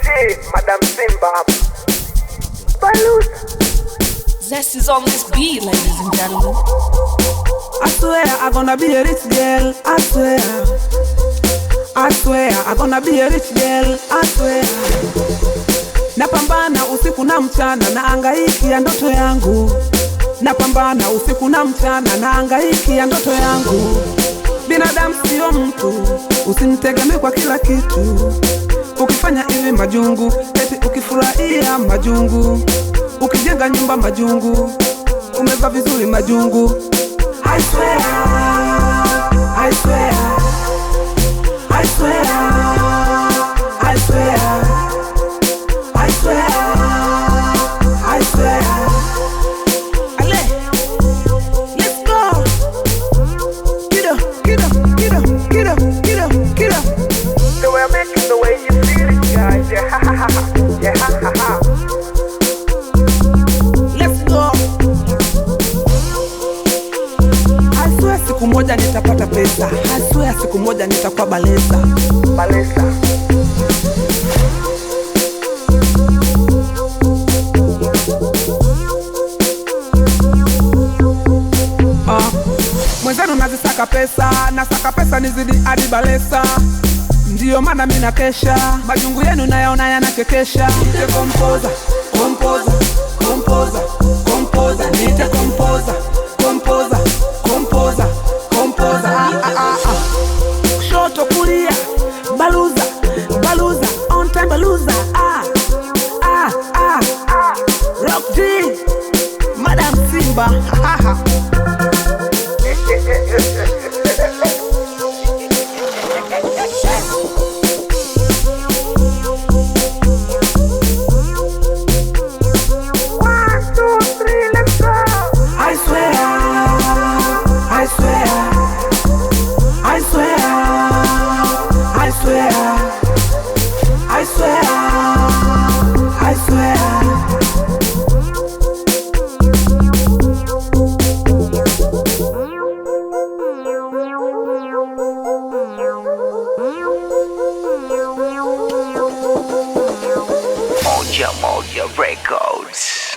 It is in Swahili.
Hey, Madam Simba. Balut. Zest is on this beat, ladies and gentlemen. I swear I'm gonna be a rich girl. I swear I'm gonna be a rich girl. I swear. Napambana usiku na mchana na angaiki ya ndoto yangu. Napambana usiku na mchana na angaiki ya ndoto yangu. Binadamu sio mtu, usimtegemee kwa kila kitu. Ukifanya hivi majungu, eti ukifurahia majungu. Ukijenga nyumba majungu, umevaa vizuri majungu. I swear, I swear, I swear, I swear, I swear, I swear. Ale, let's go. Get up, get up, get up, get up, get up, get up. So we're making the way you feel it, guys. Yeah, ha ha ha. Yeah, ha ha ha. Let's go. I swear siku moja nitapata pesa. I swear siku moja nitakuwa balesa. Balesa. Mwenzenu nazisaka pesa, nasaka pesa nizidi hadi balesa. Ndiyo maana mimi nakesha, majungu yenu nayaona yanachekesha. Nite composer, composer, composer, composer. Nite composer, composer, composer, composer. Kushoto kulia, baluza, baluza, on time baluza. Rock G, Madam Simba. I swear, I swear. Moja Moja Records.